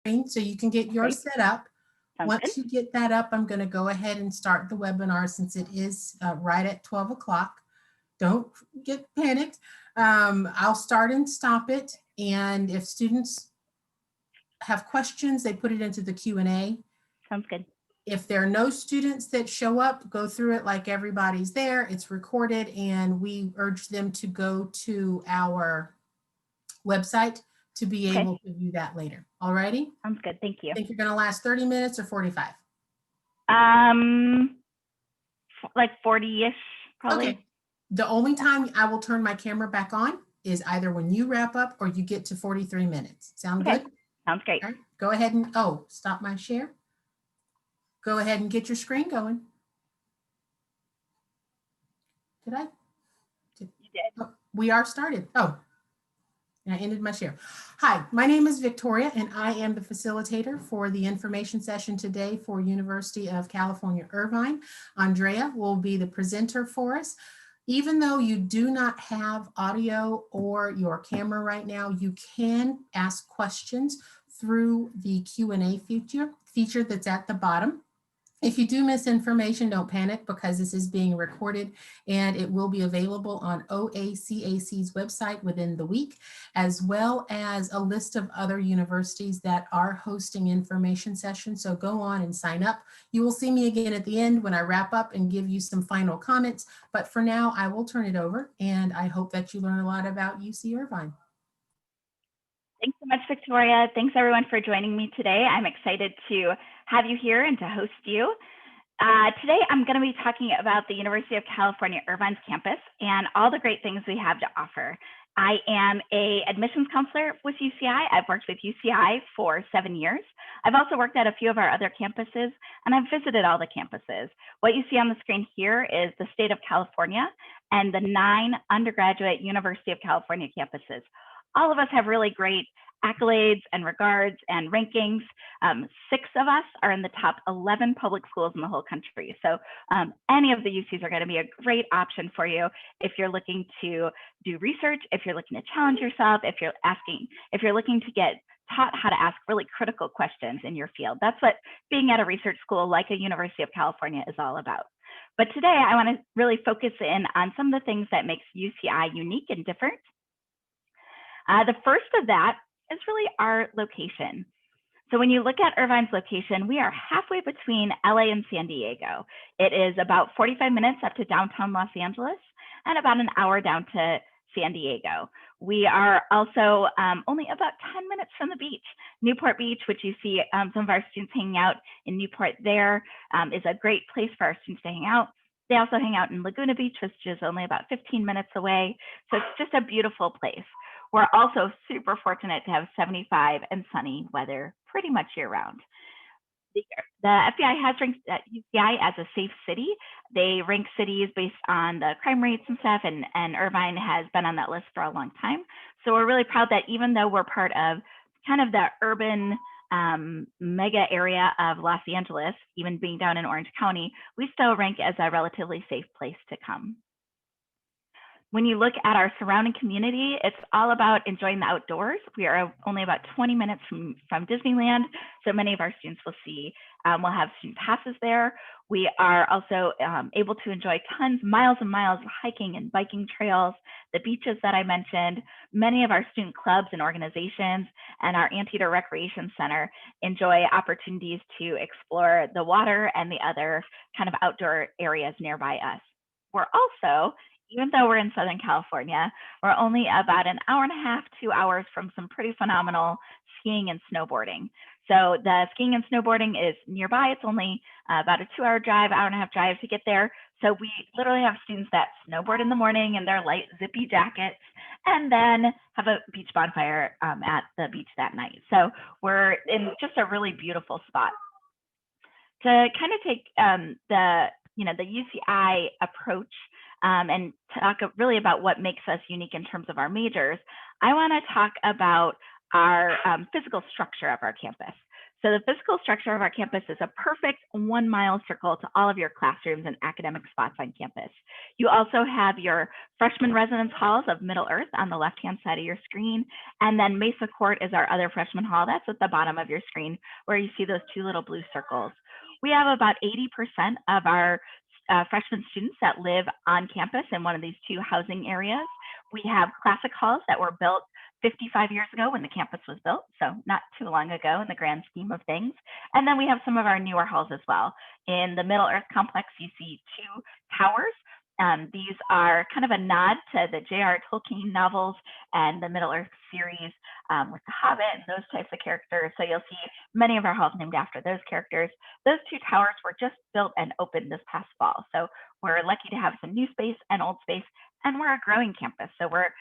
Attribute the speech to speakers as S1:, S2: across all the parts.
S1: screen so you can get yours set up. Once you get that up, I'm going to go ahead and start the webinar since it is right at 12 o'clock. Don't get panicked. I'll start and stop it. And if students have questions, they put it into the Q&A.
S2: Sounds good.
S1: If there are no students that show up, go through it like everybody's there. It's recorded, and we urge them to go to our website to be able to view that later. All righty?
S2: Sounds good. Thank you.
S1: Think you're going to last 30 minutes or 45?
S2: Like 40-ish, probably. Okay.
S1: The only time I will turn my camera back on is either when you wrap up or you get to 43 minutes. Sound good?
S2: Sounds great.
S1: All right. Go ahead and, stop my share. Go ahead and get your screen going. Did I?
S2: You did.
S1: Oh, we are started. Oh, and I ended my share. Hi, my name is Victoria, and I am the facilitator for the information session today for University of California, Irvine. Andrea will be the presenter for us. Even though you do not have audio or your camera right now, you can ask questions through the Q&A feature that's at the bottom. If you do miss information, don't panic because this is being recorded and it will be available on OACAC's website within the week, as well as a list of other universities that are hosting information sessions. So go on and sign up. You will see me again at the end when I wrap up and give you some final comments. But for now, I will turn it over, and I hope that you learn a lot about UC Irvine.
S2: Thanks so much, Victoria. Thanks everyone for joining me today. I'm excited to have you here and to host you. Today, I'm going to be talking about the University of California, Irvine's campus and all the great things we have to offer. I am an admissions counselor with UCI. I've worked with UCI for 7 years. I've also worked at a few of our other campuses, and I've visited all the campuses. What you see on the screen here is the state of California and the 9 undergraduate University of California campuses. All of us have really great accolades and regards and rankings. 6 of us are in the top 11 public schools in the whole country. So any of the UCs are going to be a great option for you if you're looking to do research, if you're looking to challenge yourself, if you're looking to get taught how to ask really critical questions in your field. That's what being at a research school like a University of California is all about. But today I want to really focus in on some of the things that makes UCI unique and different. The first of that is really our location. So when you look at Irvine's location, we are halfway between LA and San Diego. It is about 45 minutes up to downtown Los Angeles and about an hour down to San Diego. We are also only about 10 minutes from the beach. Newport Beach, which you see some of our students hanging out in Newport there, is a great place for our students to hang out. They also hang out in Laguna Beach, which is only about 15 minutes away. So it's just a beautiful place. We're also super fortunate to have 75 and sunny weather pretty much year round. The FBI has ranked UCI as a safe city. They rank cities based on the crime rates and stuff, and Irvine has been on that list for a long time. So we're really proud that even though we're part of kind of the urban mega area of Los Angeles, even being down in Orange County, we still rank as a relatively safe place to come. When you look at our surrounding community, it's all about enjoying the outdoors. We are only about 20 minutes from Disneyland, so many of our students will we'll have student passes there. We are also able to enjoy miles and miles of hiking and biking trails, the beaches that I mentioned. Many of our student clubs and organizations and our Anteater Recreation Center enjoy opportunities to explore the water and the other kind of outdoor areas nearby us. We're also, even though we're in Southern California, we're only about an hour and a half, 2 hours from some pretty phenomenal skiing and snowboarding. So the skiing and snowboarding is nearby. It's only about a 2-hour drive, hour and a half drive to get there. So we literally have students that snowboard in the morning in their light zippy jackets and then have a beach bonfire at the beach that night. So we're in just a really beautiful spot. To kind of take the UCI approach and talk really about what makes us unique in terms of our majors, I want to talk about our physical structure of our campus. So the physical structure of our campus is a perfect 1 mile circle to all of your classrooms and academic spots on campus. You also have your freshman residence halls of Middle Earth on the left-hand side of your screen. And then Mesa Court is our other freshman hall. That's at the bottom of your screen where you see those two little blue circles. We have about 80% of our freshman students that live on campus in one of these two housing areas. We have classic halls that were built 55 years ago when the campus was built, so not too long ago in the grand scheme of things. And then we have some of our newer halls as well. In the Middle Earth complex, you see two towers. These are kind of a nod to the J.R. Tolkien novels and the Middle Earth series with the Hobbit and those types of characters. So you'll see many of our halls named after those characters. Those two towers were just built and opened this past fall. So we're lucky to have some new space and old space, and we're a growing campus. So we're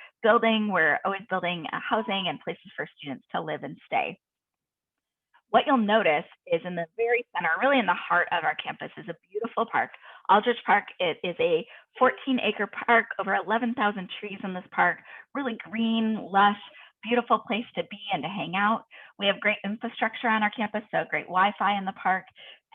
S2: always building housing and places for students to live and stay. What you'll notice is in the very center, really in the heart of our campus, is a beautiful park. Aldridge Park, it is a 14-acre park, over 11,000 trees in this park, really green, lush, beautiful place to be and to hang out. We have great infrastructure on our campus, so great Wi-Fi in the park.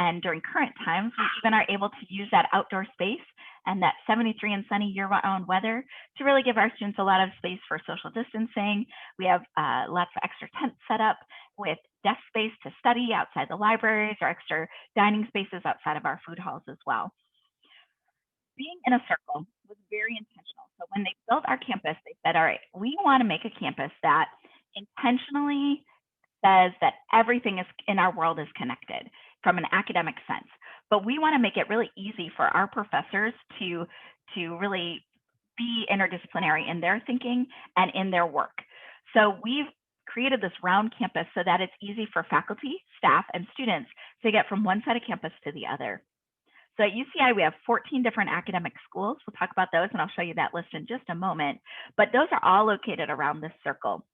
S2: And during current times, we even are able to use that outdoor space and that 73 and sunny year-round weather to really give our students a lot of space for social distancing. We have lots of extra tents set up with desk space to study outside the libraries or extra dining spaces outside of our food halls as well. Being in a circle was very intentional. So when they built our campus, they said, all right, we want to make a campus that intentionally says that everything is in our world is connected from an academic sense. But we want to make it really easy for our professors to really be interdisciplinary in their thinking and in their work. So we've created this round campus so that it's easy for faculty, staff, and students to get from one side of campus to the other. So at UCI, we have 14 different academic schools. We'll talk about those, and I'll show you that list in just a moment. But those are all located around this circle.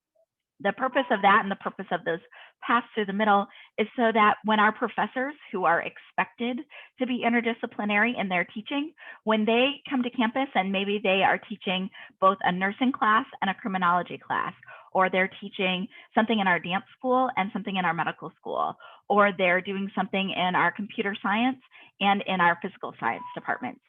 S2: The purpose of that and the purpose of those paths through the middle is so that when our professors, who are expected to be interdisciplinary in their teaching, when they come to campus and maybe they are teaching both a nursing class and a criminology class, or they're teaching something in our dance school and something in our medical school, or they're doing something in our computer science and in our physical science departments.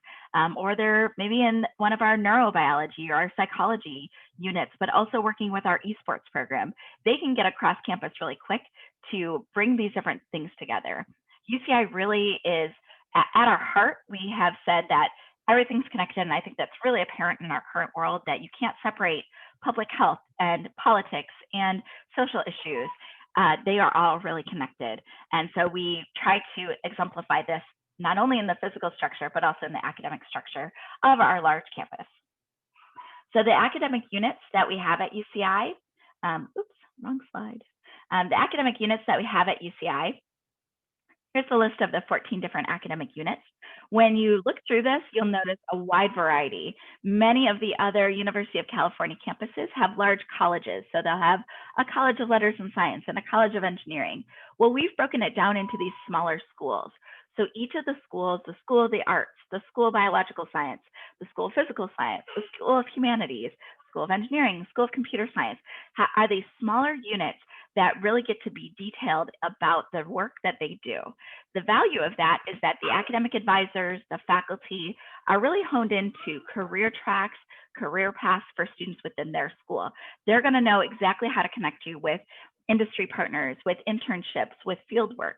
S2: Or they're maybe in one of our neurobiology or our psychology units, but also working with our esports program. They can get across campus really quick to bring these different things together. UCI really is, at our heart, we have said that everything's connected, and I think that's really apparent in our current world, that you can't separate public health and politics and social issues. They are all really connected. And so we try to exemplify this not only in the physical structure, but also in the academic structure of our large campus. So the academic units that we have at UCI, oops, wrong slide. The academic units that we have at UCI, here's the list of the 14 different academic units. When you look through this, you'll notice a wide variety. Many of the other University of California campuses have large colleges. So they'll have a College of Letters and Science and a College of Engineering. Well, we've broken it down into these smaller schools. So each of the schools, the School of the Arts, the School of Biological Science, the School of Physical Science, the School of Humanities, School of Engineering, School of Computer Science, are these smaller units that really get to be detailed about the work that they do. The value of that is that the academic advisors, the faculty, are really honed into career tracks, career paths for students within their school. They're going to know exactly how to connect you with industry partners, with internships, with field work.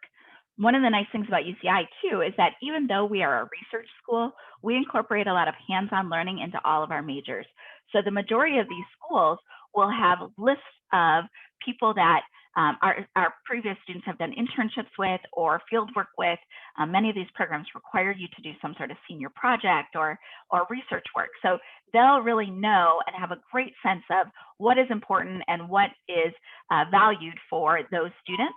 S2: One of the nice things about UCI too is that even though we are a research school, we incorporate a lot of hands-on learning into all of our majors. So the majority of these schools will have lists of people that our previous students have done internships with or field work with. Many of these programs require you to do some sort of senior project or research work. So they'll really know and have a great sense of what is important and what is valued for those students,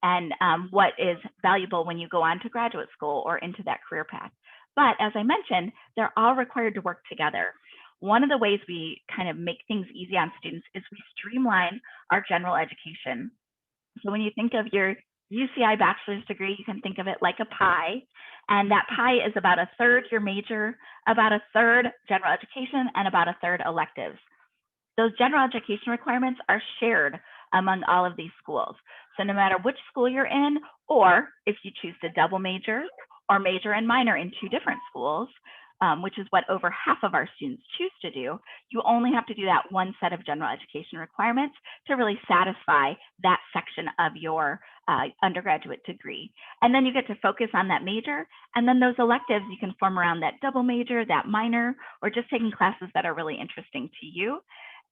S2: and what is valuable when you go on to graduate school or into that career path. But as I mentioned, they're all required to work together. One of the ways we kind of make things easy on students is we streamline our general education. So when you think of your UCI bachelor's degree, you can think of it like a pie, and that pie is about a third your major, about a third general education, and about a third electives. Those general education requirements are shared among all of these schools. So no matter which school you're in, or if you choose to double major or major and minor in 2 different schools, which is what over half of our students choose to do, you only have to do that one set of general education requirements to really satisfy that section of your undergraduate degree. And then you get to focus on that major, and then those electives you can form around that double major, that minor, or just taking classes that are really interesting to you.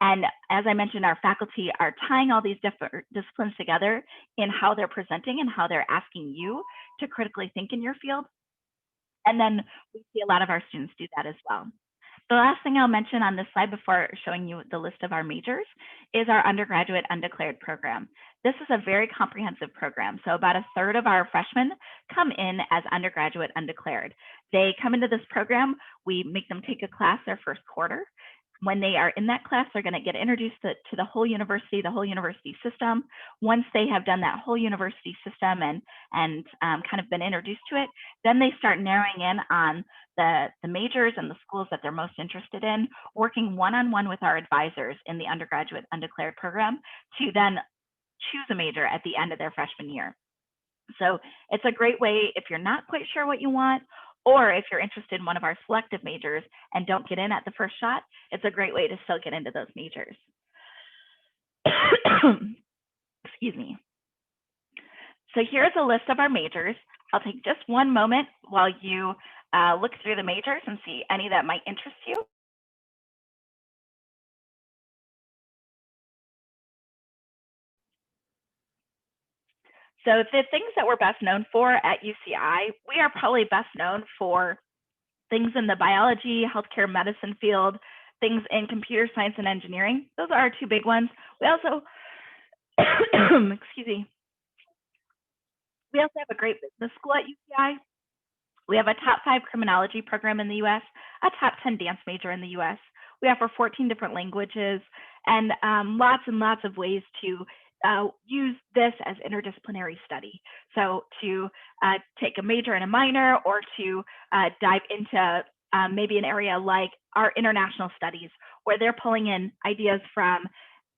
S2: And as I mentioned, our faculty are tying all these different disciplines together in how they're presenting and how they're asking you to critically think in your field. And then we see a lot of our students do that as well. The last thing I'll mention on this slide before showing you the list of our majors is our undergraduate undeclared program. This is a very comprehensive program. So about 1/3 of our freshmen come in as undergraduate undeclared. They come into this program, we make them take a class their first quarter. When they are in that class, they're going to get introduced to the whole university system. Once they have done that whole university system and kind of been introduced to it, then they start narrowing in on the majors and the schools that they're most interested in, working one-on-one with our advisors in the undergraduate undeclared program to then choose a major at the end of their freshman year. So it's a great way if you're not quite sure what you want, or if you're interested in one of our selective majors and don't get in at the first shot, it's a great way to still get into those majors. Excuse me. So here's a list of our majors. I'll take just one moment while you look through the majors and see any that might interest you. So the things that we're best known for at UCI, we are probably best known for things in the biology, healthcare medicine field, things in computer science and engineering. Those are our 2 big ones. We also, excuse me, we also have a great business school at UCI. We have a top 5 criminology program in the US, a top 10 dance major in the US. We offer 14 different languages and lots and lots of ways to use this as interdisciplinary study. So to take a major and a minor, or to dive into maybe an area like our international studies, where they're pulling in ideas from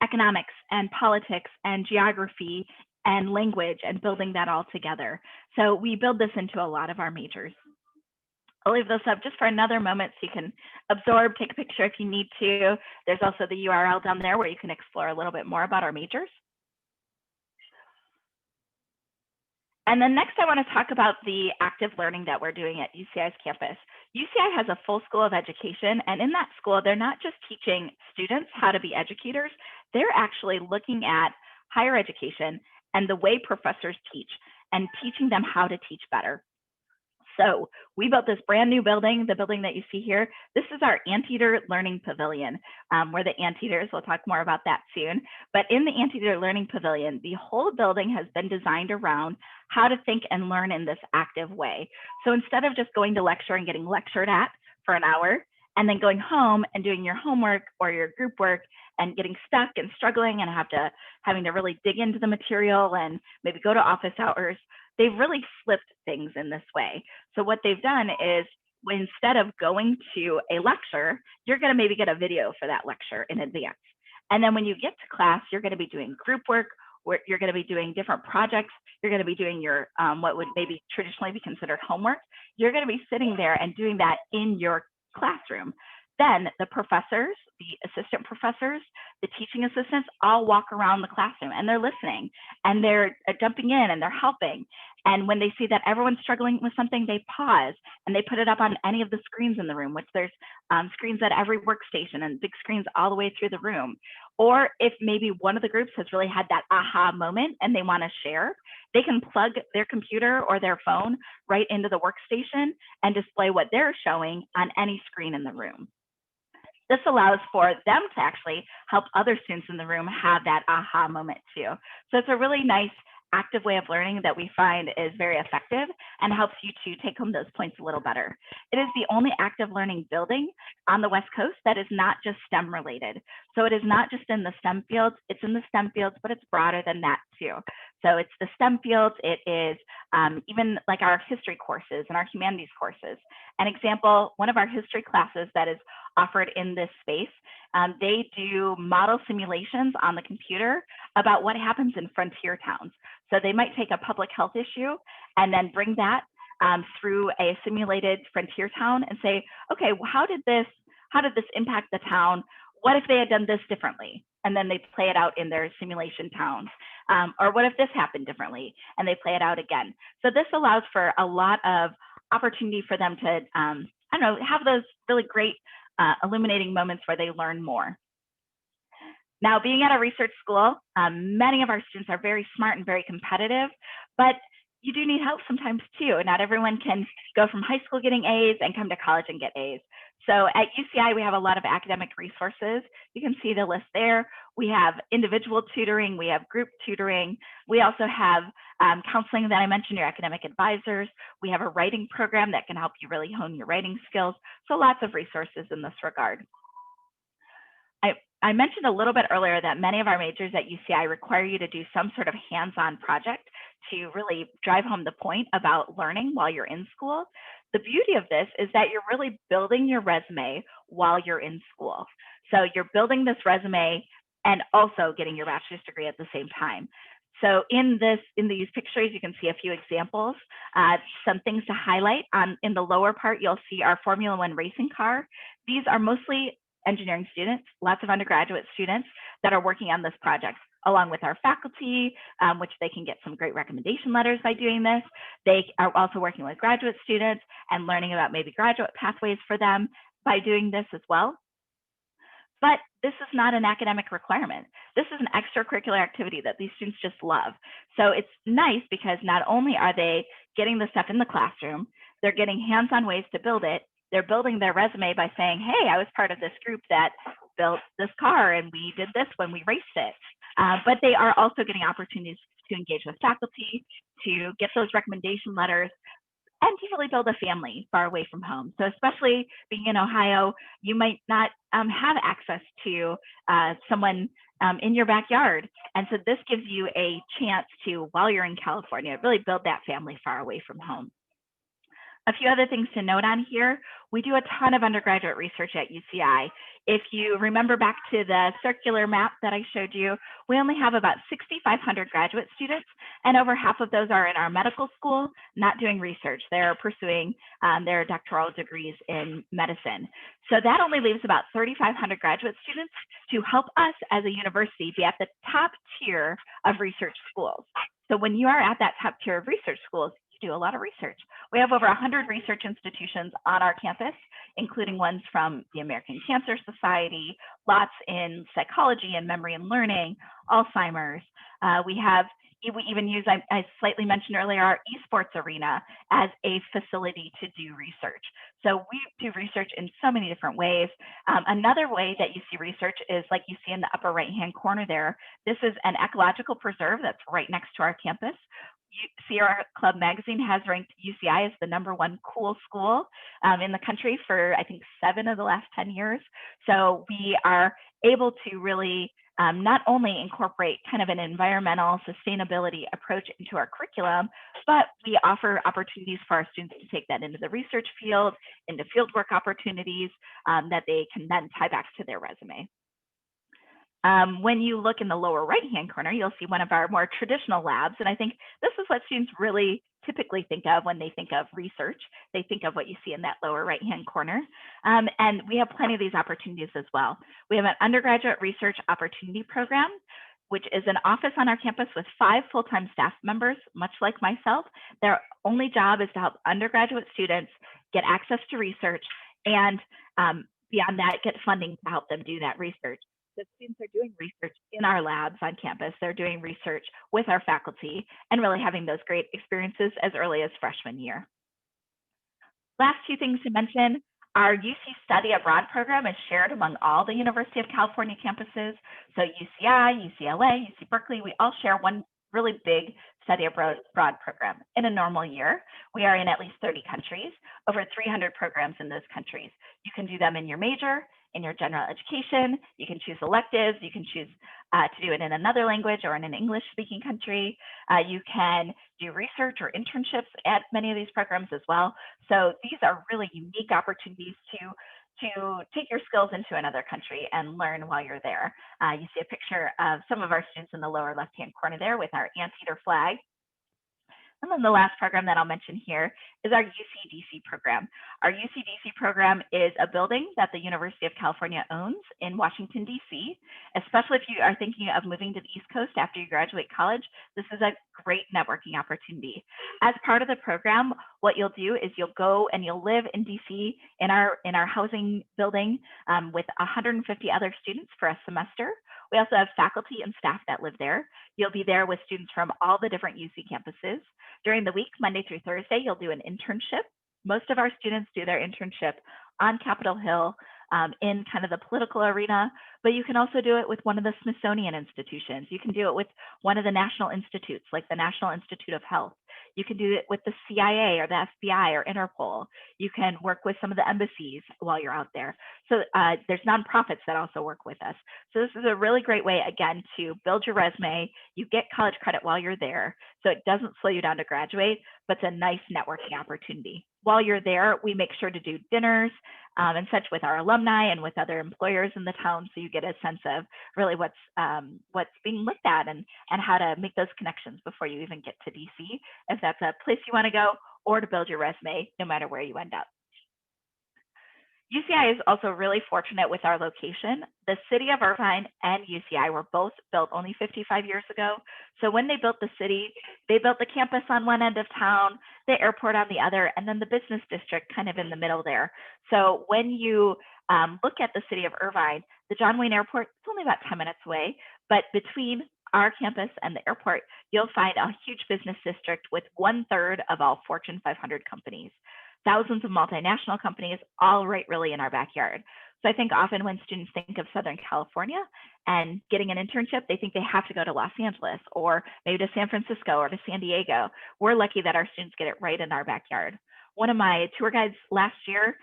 S2: economics and politics and geography and language and building that all together. So we build this into a lot of our majors. I'll leave this up just for another moment so you can absorb, take a picture if you need to. There's also the URL down there where you can explore a little bit more about our majors. And then next, I want to talk about the active learning that we're doing at UCI's campus. UCI has a full school of education, and in that school, they're not just teaching students how to be educators, they're actually looking at higher education and the way professors teach and teaching them how to teach better. So we built this brand new building, the building that you see here. This is our Anteater Learning Pavilion. We're the Anteaters, we'll talk more about that soon. But in the Anteater Learning Pavilion, the whole building has been designed around how to think and learn in this active way. So instead of just going to lecture and getting lectured at for an hour, and then going home and doing your homework or your group work and getting stuck and struggling and having to really dig into the material and maybe go to office hours, they've really flipped things in this way. So what they've done is, instead of going to a lecture, you're going to maybe get a video for that lecture in advance. And then when you get to class, you're going to be doing group work, where you're going to be doing different projects. You're going to be doing your what would maybe traditionally be considered homework. You're going to be sitting there and doing that in your classroom. Then the professors, the assistant professors, the teaching assistants all walk around the classroom and they're listening and they're jumping in and they're helping. And when they see that everyone's struggling with something, they pause and they put it up on any of the screens in the room, which there's screens at every workstation and big screens all the way through the room. Or if maybe one of the groups has really had that aha moment and they want to share, they can plug their computer or their phone right into the workstation and display what they're showing on any screen in the room. This allows for them to actually help other students in the room have that aha moment too. So it's a really nice active way of learning that we find is very effective and helps you to take home those points a little better. It is the only active learning building on the West Coast that is not just STEM related. So it is not just in the STEM fields, it's in the STEM fields, but it's broader than that too. So it's the STEM fields, it is even like our history courses and our humanities courses. An example, one of our history classes that is offered in this space, they do model simulations on the computer about what happens in frontier towns. So they might take a public health issue and then bring that through a simulated frontier town and say, okay, well, how did this impact the town? What if they had done this differently? And then they play it out in their simulation towns. Or what if this happened differently? And they play it out again. So this allows for a lot of opportunity for them to, I don't know, have those really great illuminating moments where they learn more. Now, being at a research school, many of our students are very smart and very competitive, but you do need help sometimes too. Not everyone can go from high school getting A's and come to college and get A's. So at UCI, we have a lot of academic resources. You can see the list there. We have individual tutoring, we have group tutoring. We also have counseling that I mentioned, your academic advisors. We have a writing program that can help you really hone your writing skills. So lots of resources in this regard. I mentioned a little bit earlier that many of our majors at UCI require you to do some sort of hands-on project to really drive home the point about learning while you're in school. The beauty of this is that you're really building your resume while you're in school. So you're building this resume and also getting your bachelor's degree at the same time. So in these pictures, you can see a few examples. Some things to highlight. In the lower part, you'll see our Formula One racing car. These are mostly engineering students, lots of undergraduate students that are working on this project, along with our faculty, which they can get some great recommendation letters by doing this. They are also working with graduate students and learning about maybe graduate pathways for them by doing this as well. But this is not an academic requirement. This is an extracurricular activity that these students just love. So it's nice because not only are they getting the stuff in the classroom, they're getting hands-on ways to build it. They're building their resume by saying, hey, I was part of this group that built this car and we did this when we raced it. But they are also getting opportunities to engage with faculty, to get those recommendation letters, and to really build a family far away from home. So especially being in Ohio, you might not have access to someone in your backyard. And so this gives you a chance to, while you're in California, really build that family far away from home. A few other things to note on here. We do a ton of undergraduate research at UCI. If you remember back to the circular map that I showed you, we only have about 6,500 graduate students, and over half of those are in our medical school, not doing research. They're pursuing their doctoral degrees in medicine. So that only leaves about 3,500 graduate students to help us as a university be at the top tier of research schools. So when you are at that top tier of research schools, do a lot of research. We have over 100 research institutions on our campus, including ones from the American Cancer Society, lots in psychology and memory and learning, Alzheimer's. We even use, I slightly mentioned earlier, our esports arena as a facility to do research. So we do research in so many different ways. Another way that you see research is like you see in the upper right-hand corner there. This is an ecological preserve that's right next to our campus. Sierra Club magazine has ranked UCI as the #1 cool school in the country for, I think, 7 of the last 10 years. So we are able to really not only incorporate kind of an environmental sustainability approach into our curriculum, but we offer opportunities for our students to take that into the research field, into fieldwork opportunities that they can then tie back to their resume. When you look in the lower right-hand corner, you'll see one of our more traditional labs. And I think this is what students really typically think of when they think of research. They think of what you see in that lower right-hand corner. And we have plenty of these opportunities as well. We have an undergraduate research opportunity program, which is an office on our campus with 5 full-time staff members, much like myself. Their only job is to help undergraduate students get access to research and beyond that, get funding to help them do that research. The students are doing research in our labs on campus. They're doing research with our faculty and really having those great experiences as early as freshman year. Last 2 things to mention, our UC Study Abroad program is shared among all the University of California campuses. So UCI, UCLA, UC Berkeley, we all share one really big study abroad program. In a normal year, we are in at least 30 countries, over 300 programs in those countries. You can do them in your major, in your general education. You can choose electives. You can choose to do it in another language or in an English-speaking country. You can do research or internships at many of these programs as well. So these are really unique opportunities to take your skills into another country and learn while you're there. You see a picture of some of our students in the lower left-hand corner there with our anteater flag. And then the last program that I'll mention here is our UCDC program. Our UCDC program is a building that the University of California owns in Washington, D.C. Especially if you are thinking of moving to the East Coast after you graduate college, this is a great networking opportunity. As part of the program, what you'll do is you'll go and you'll live in D.C. in our housing building with 150 other students for a semester. We also have faculty and staff that live there. You'll be there with students from all the different UC campuses. During the week, Monday through Thursday, you'll do an internship. Most of our students do their internship on Capitol Hill in kind of the political arena, but you can also do it with one of the Smithsonian institutions. You can do it with one of the national institutes, like the National Institute of Health. You can do it with the CIA or the FBI or Interpol. You can work with some of the embassies while you're out there. So there's nonprofits that also work with us. So this is a really great way, again, to build your resume. You get college credit while you're there, so it doesn't slow you down to graduate, but it's a nice networking opportunity. While you're there, we make sure to do dinners and such with our alumni and with other employers in the town, so you get a sense of really what's being looked at and how to make those connections before you even get to DC, if that's a place you want to go, or to build your resume, no matter where you end up. UCI is also really fortunate with our location. The city of Irvine and UCI were both built only 55 years ago. So when they built the city, they built the campus on one end of town, the airport on the other, and then the business district kind of in the middle there. So when you look at the city of Irvine, the John Wayne Airport, it's only about 10 minutes away, but between our campus and the airport, you'll find a huge business district with 1/3 of all Fortune 500 companies. Thousands of multinational companies, all right really in our backyard. So I think often when students think of Southern California and getting an internship, they think they have to go to Los Angeles or maybe to San Francisco or to San Diego. We're lucky that our students get it right in our backyard. One of my tour guides last year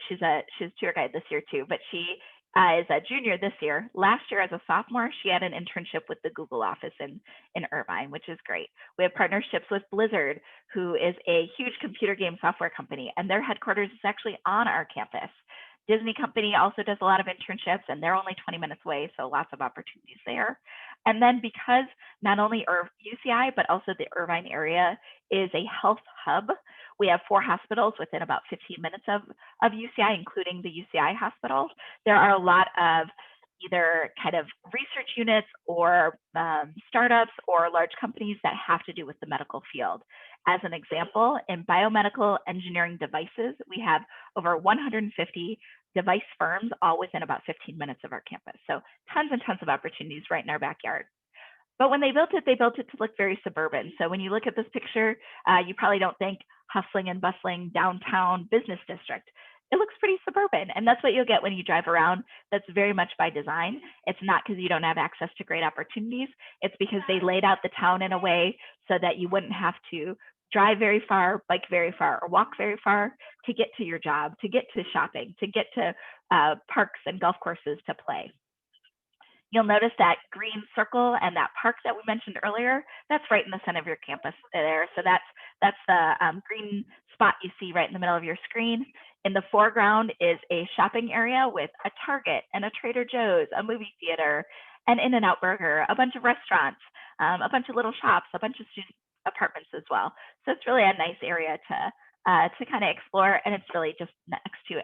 S2: she's a tour guide this year too, but she is a junior this year. Last year as a sophomore, she had an internship with the Google office in Irvine, which is great. We have partnerships with Blizzard, who is a huge computer game software company, and their headquarters is actually on our campus. Disney Company also does a lot of internships, and they're only 20 minutes away, so lots of opportunities there. And then because not only UCI, but also the Irvine area is a health hub, we have 4 hospitals within about 15 minutes of UCI, including the UCI hospitals. There are a lot of either kind of research units or startups or large companies that have to do with the medical field. As an example, in biomedical engineering devices, we have over 150 device firms all within about 15 minutes of our campus. So tons and tons of opportunities right in our backyard. But when they built it to look very suburban. So when you look at this picture, you probably don't think hustling and bustling downtown business district. It looks pretty suburban, and that's what you'll get when you drive around. That's very much by design. It's not because you don't have access to great opportunities. It's because they laid out the town in a way so that you wouldn't have to drive very far, bike very far, or walk very far to get to your job, to get to shopping, to get to parks and golf courses to play. You'll notice that green circle and that park that we mentioned earlier, that's right in the center of your campus there. So that's the green spot you see right in the middle of your screen. In the foreground is a shopping area with a Target and a Trader Joe's, a movie theater, an In-N-Out Burger, a bunch of restaurants, a bunch of little shops, a bunch of student apartments as well. So it's really a nice area to kind of explore, and it's really just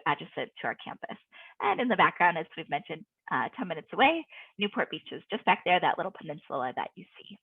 S2: adjacent to our campus. And in the background, as we've mentioned, 10 minutes away, Newport Beach is just back there, that little peninsula that you see.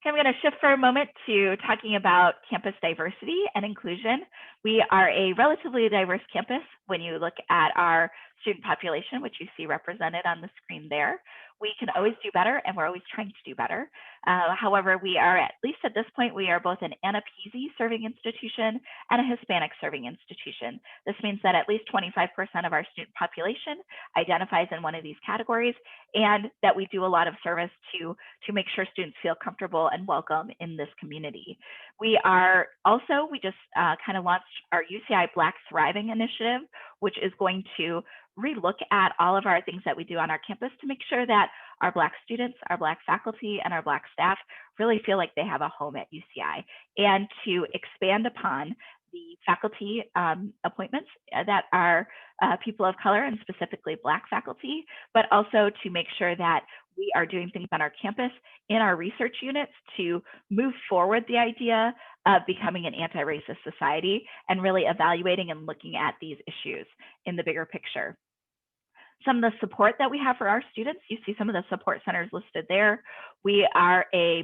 S2: Okay, I'm going to shift for a moment to talking about campus diversity and inclusion. We are a relatively diverse campus when you look at our student population, which you see represented on the screen there. we can always do better, and we're always trying to do better. However, we are, at least at this point, we are both an Anapeasy serving institution and a Hispanic serving institution. This means that at least 25% of our student population identifies in one of these categories, and that we do a lot of service to make sure students feel comfortable and welcome in this community. We just kind of launched our UCI Black Thriving Initiative, which is going to relook at all of our things that we do on our campus to make sure that our Black students, our Black faculty, and our Black staff really feel like they have a home at UCI, and to expand upon the faculty appointments that are people of color, and specifically Black faculty, but also to make sure that we are doing things on our campus in our research units to move forward the idea of becoming an anti-racist society and really evaluating and looking at these issues in the bigger picture. Some of the support that we have for our students, you see some of the support centers listed there. We are a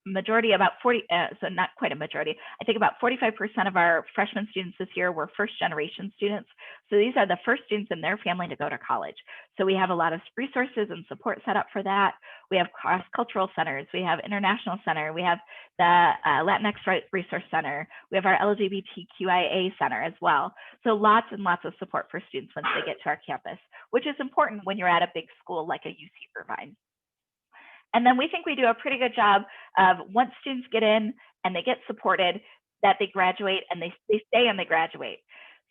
S2: majority, about 40, so not quite a majority, I think about 45% of our freshman students this year were first generation students. So these are the first students in their family to go to college. So we have a lot of resources and support set up for that. We have cross-cultural centers, we have international center, we have the Latinx Resource Center, we have our LGBTQIA center as well. So lots and lots of support for students once they get to our campus, which is important when you're at a big school like a UC Irvine. And then we think we do a pretty good job of, once students get in and they get supported, that they graduate and they stay and they graduate.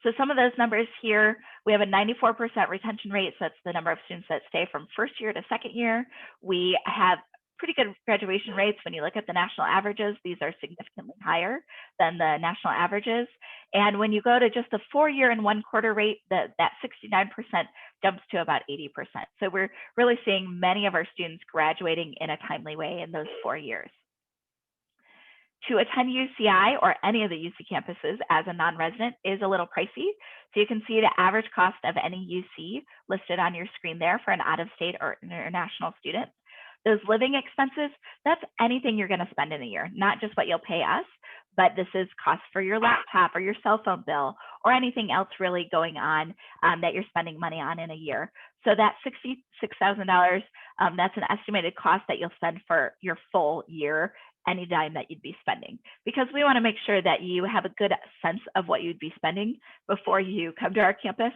S2: So some of those numbers here, we have a 94% retention rate. So that's the number of students that stay from first year to second year. We have pretty good graduation rates. When you look at the national averages, these are significantly higher than the national averages. And when you go to just the 4-year and 1/4 rate, that 69% jumps to about 80%. So we're really seeing many of our students graduating in a timely way in those 4 years. To attend UCI or any of the UC campuses as a non-resident is a little pricey. So you can see the average cost of any UC listed on your screen there for an out-of-state or international student. Those living expenses, that's anything you're going to spend in a year, not just what you'll pay us, but this is cost for your laptop or your cell phone bill or anything else really going on that you're spending money on in a year. So that $66,000, that's an estimated cost that you'll spend for your full year, any dime that you'd be spending, because we want to make sure that you have a good sense of what you'd be spending before you come to our campus.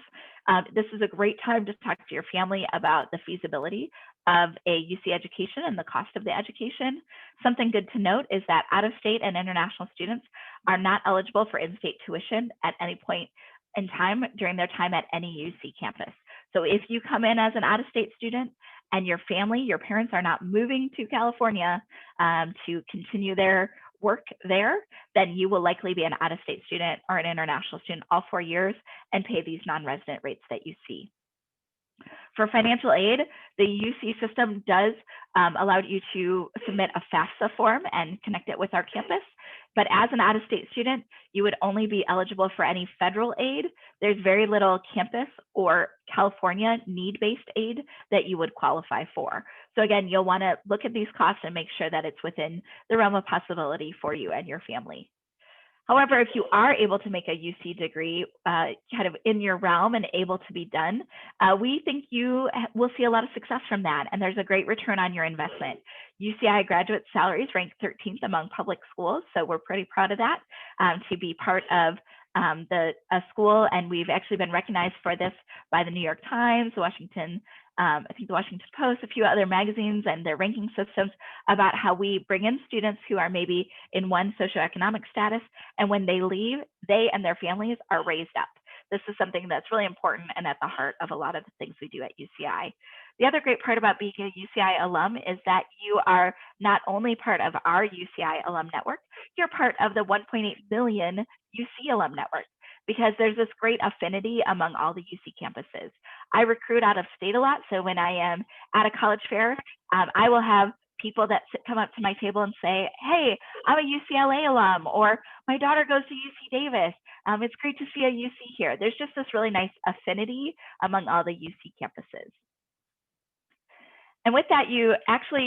S2: This is a great time to talk to your family about the feasibility of a UC education and the cost of the education. Something good to note is that out-of-state and international students are not eligible for in-state tuition at any point in time during their time at any UC campus. So if you come in as an out-of-state student and your family, your parents are not moving to California to continue their work there, then you will likely be an out-of-state student or an international student all 4 years and pay these non-resident rates that you see. For financial aid, the UC system does allow you to submit a FAFSA form and connect it with our campus. But as an out-of-state student, you would only be eligible for any federal aid. There's very little campus or California need-based aid that you would qualify for. So again, you'll want to look at these costs and make sure that it's within the realm of possibility for you and your family. However, if you are able to make a UC degree kind of in your realm and able to be done, we think you will see a lot of success from that, and there's a great return on your investment. UCI graduate salaries rank 13th among public schools, so we're pretty proud of that, to be part of a school, and we've actually been recognized for this by the New York Times, I think the Washington Post, a few other magazines and their ranking systems about how we bring in students who are maybe in one socioeconomic status, and when they leave, they and their families are raised up. This is something that's really important and at the heart of a lot of the things we do at UCI. The other great part about being a UCI alum is that you are not only part of our UCI alum network, you're part of the 1.8 billion UC alum network, because there's this great affinity among all the UC campuses. I recruit out of state a lot, so when I am at a college fair, I will have people that come up to my table and say, hey, I'm a UCLA alum, or my daughter goes to UC Davis. It's great to see a UC here. There's just this really nice affinity among all the UC campuses. And with that,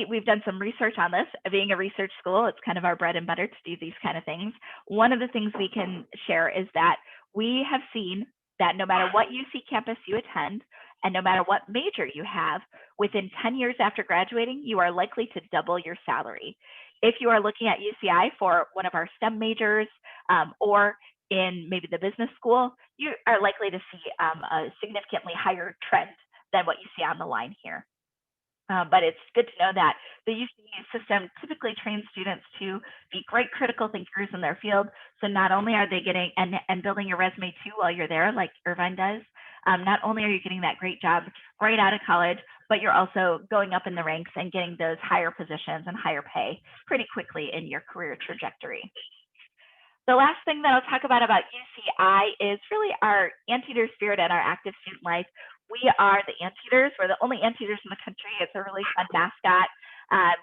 S2: we've done some research on this. Being a research school, it's kind of our bread and butter to do these kind of things. One of the things we can share is that we have seen that no matter what UC campus you attend, And no matter what major you have, within 10 years after graduating, you are likely to double your salary. If you are looking at UCI for one of our STEM majors or in maybe the business school, you are likely to see a significantly higher trend than what you see on the line here. But it's good to know that the UCI system typically trains students to be great critical thinkers in their field. So not only are they getting and building your resume too while you're there, like Irvine does, not only are you getting that great job right out of college, but you're also going up in the ranks and getting those higher positions and higher pay pretty quickly in your career trajectory. The last thing that I'll talk about UCI is really our Anteater spirit and our active student life. We are the Anteaters. We're the only Anteaters in the country. It's a really fun mascot.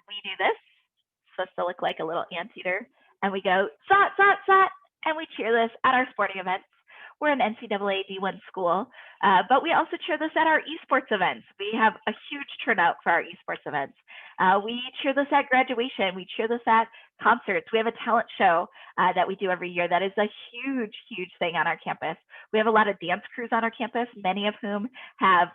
S2: We do this. It's supposed to look like a little anteater. And we go, sot, sot, sot, and we cheer this at our sporting events. We're an NCAA D1 school, but we also cheer this at our esports events. We have a huge turnout for our esports events. We cheer this at graduation. We cheer this at concerts. We have a talent show that we do every year. That is a huge, huge thing on our campus. We have a lot of dance crews on our campus, many of whom have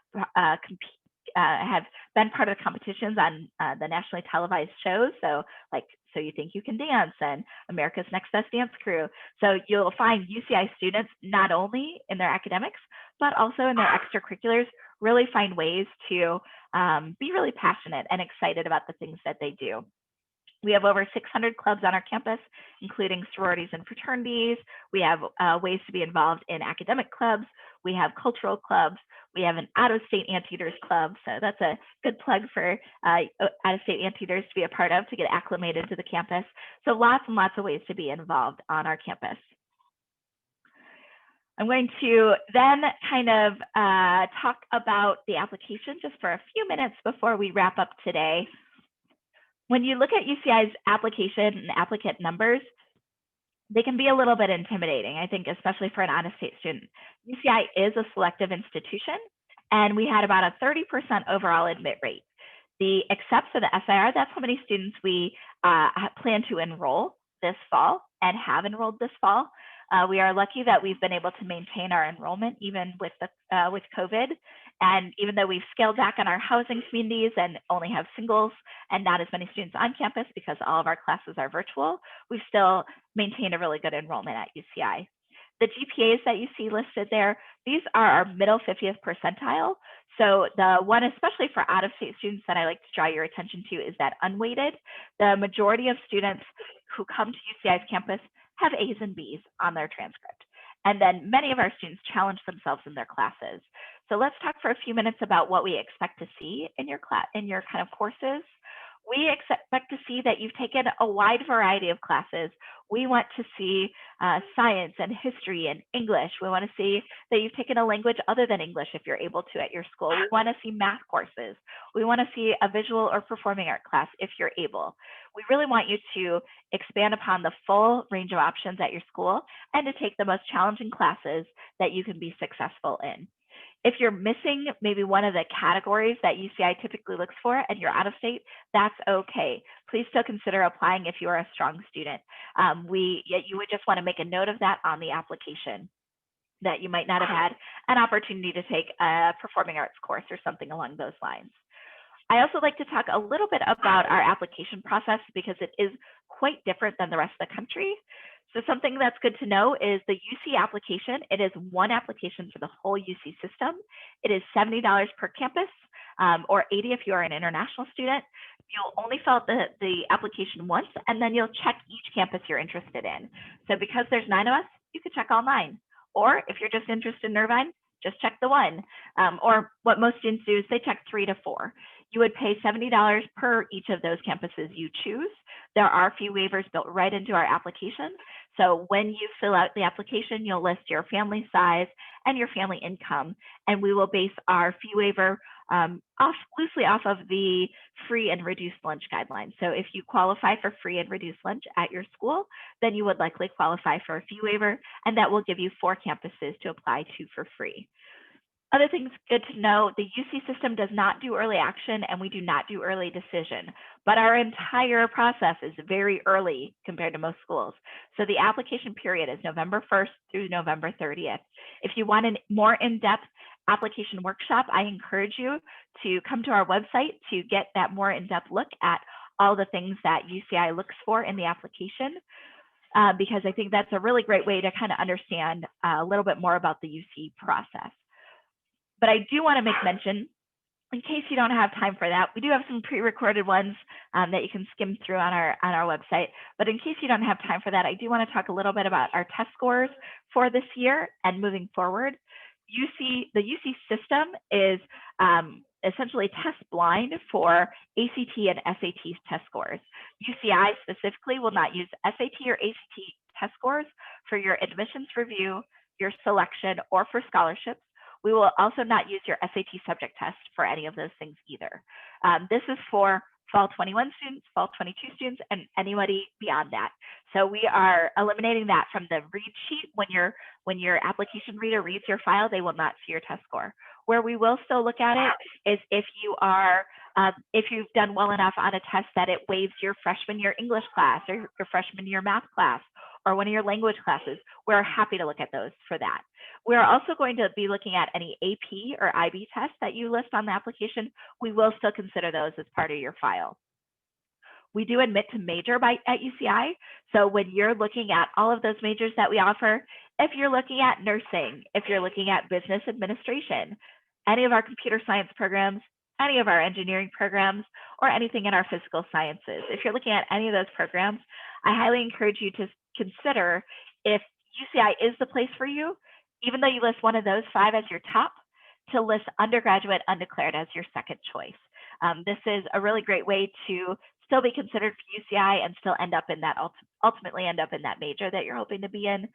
S2: been part of the competitions on the nationally televised shows. So like So You Think You Can Dance and America's Next Best Dance Crew. So you'll find UCI students, not only in their academics, but also in their extracurriculars, really find ways to be really passionate and excited about the things that they do. We have over 600 clubs on our campus, including sororities and fraternities. We have ways to be involved in academic clubs. We have cultural clubs. We have an out-of-state Anteaters club. So that's a good plug for out-of-state Anteaters to be a part of, to get acclimated to the campus. So lots and lots of ways to be involved on our campus. I'm going to then kind of talk about the application just for a few minutes before we wrap up today. When you look at UCI's application and applicant numbers, they can be a little bit intimidating, I think, especially for an out-of-state student. UCI is a selective institution, and we had about a 30% overall admit rate. The accepts for the SIR, that's how many students we plan to enroll this fall and have enrolled this fall. We are lucky that we've been able to maintain our enrollment even with COVID. And even though we've scaled back on our housing communities and only have singles and not as many students on campus because all of our classes are virtual, we've still maintained a really good enrollment at UCI. The GPAs that you see listed there, these are our middle 50th percentile. So the one, especially for out-of-state students, that I like to draw your attention to is that unweighted. The majority of students who come to UCI's campus have A's and B's on their transcript. And then many of our students challenge themselves in their classes. So let's talk for a few minutes about what we expect to see in your kind of courses. We expect to see that you've taken a wide variety of classes. We want to see science and history and English. We want to see that you've taken a language other than English if you're able to at your school. We want to see math courses. We want to see a visual or performing art class if you're able. We really want you to expand upon the full range of options at your school and to take the most challenging classes that you can be successful in. If you're missing maybe one of the categories that UCI typically looks for and you're out of state, that's okay. Please still consider applying if you are a strong student. You would just want to make a note of that on the application, that you might not have had an opportunity to take a performing arts course or something along those lines. I also like to talk a little bit about our application process because it is quite different than the rest of the country. So something that's good to know is the UC application. It is one application for the whole UC system. It is $70 per campus, or $80 if you are an international student. You'll only fill out the application once, and then you'll check each campus you're interested in. So because there's 9 of us, you could check all 9. Or if you're just interested in Irvine, just check the 1. Or what most students do is they check 3 to 4. You would pay $70 per each of those campuses you choose. There are fee waivers built right into our application. So when you fill out the application, you'll list your family size and your family income, and we will base our fee waiver loosely off of the free and reduced lunch guidelines. So if you qualify for free and reduced lunch at your school, then you would likely qualify for a fee waiver, and that will give you 4 campuses to apply to for free. Other things good to know, the UC system does not do early action and we do not do early decision, but our entire process is very early compared to most schools. So the application period is November 1st through November 30th. If you want a more in-depth application workshop, I encourage you to come to our website to get that more in-depth look at all the things that UCI looks for in the application, because I think that's a really great way to kind of understand a little bit more about the UC process. But I do want to make mention, in case you don't have time for that, we do have some pre-recorded ones that you can skim through on our website. But in case you don't have time for that, I do want to talk a little bit about our test scores for this year and moving forward. The UC system is essentially test blind for ACT and SAT test scores. UCI specifically will not use SAT or ACT test scores for your admissions review, your selection, or for scholarships. We will also not use your SAT subject test for any of those things either. This is for fall 21 students, fall 22 students, and anybody beyond that. So we are eliminating that from the read sheet. When your application reader reads your file, they will not see your test score. Where we will still look at it is if you've done well enough on a test that it waives your freshman year English class or your freshman year math class or one of your language classes. We're happy to look at those for that. We're also going to be looking at any AP or IB tests that you list on the application. We will still consider those as part of your file. We do admit to major at UCI. So when you're looking at all of those majors that we offer, if you're looking at nursing, if you're looking at business administration, any of our computer science programs, any of our engineering programs, or anything in our physical sciences, if you're looking at any of those programs, I highly encourage you to consider if UCI is the place for you, even though you list one of those 5 as your top, to list undergraduate undeclared as your second choice. This is a really great way to still be considered for UCI and still end up in that, ultimately end up in that major that you're hoping to be in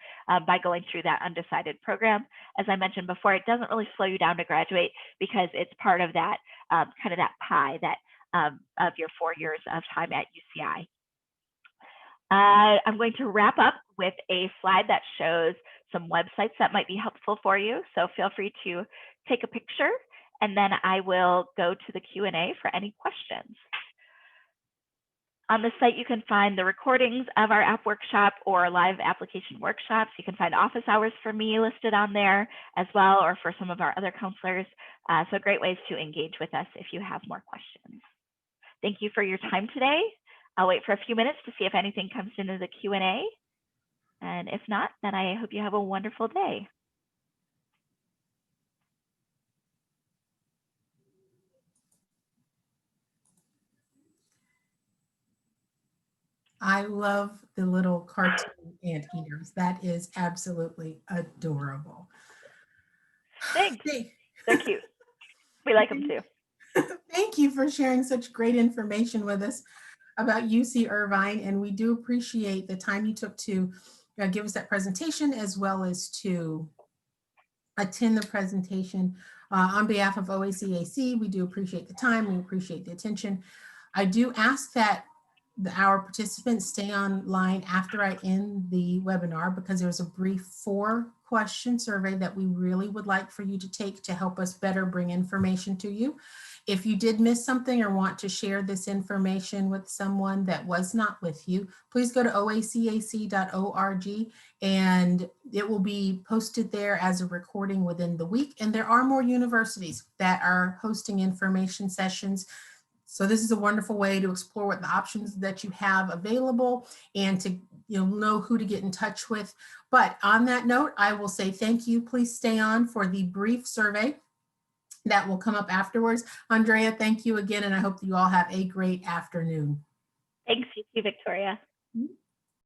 S2: by going through that undecided program. As I mentioned before, it doesn't really slow you down to graduate because it's part of that kind of that pie that of your 4 years of time at UCI. I'm going to wrap up with a slide that shows some websites that might be helpful for you. So feel free to take a picture and then I will go to the Q&A for any questions. On the site, you can find the recordings of our app workshop or live application workshops. You can find office hours for me listed on there as well, or for some of our other counselors. So great ways to engage with us if you have more questions. Thank you for your time today. I'll wait for a few minutes to see if anything comes into the Q&A. And if not, then I hope you have a wonderful day.
S1: I love the little cartoon anteaters. That is absolutely adorable.
S2: Thanks. They're cute. We like them too.
S1: Thank you for sharing such great information with us about UC Irvine, and we do appreciate the time you took to give us that presentation as well as to attend the presentation. On behalf of OACAC, we do appreciate the time, we appreciate the attention. I do ask that our participants stay online after I end the webinar because there's a brief 4-question survey that we really would like for you to take to help us better bring information to you. If you did miss something or want to share this information with someone that was not with you, please go to oacac.org and it will be posted there as a recording within the week. And there are more universities that are hosting information sessions. So this is a wonderful way to explore what the options that you have available and to know who to get in touch with. But on that note, I will say thank you. Please stay on for the brief survey that will come up afterwards. Andrea, thank you again, and I hope that you all have a great afternoon.
S2: Thanks, you too, Victoria.
S1: Mm-hmm.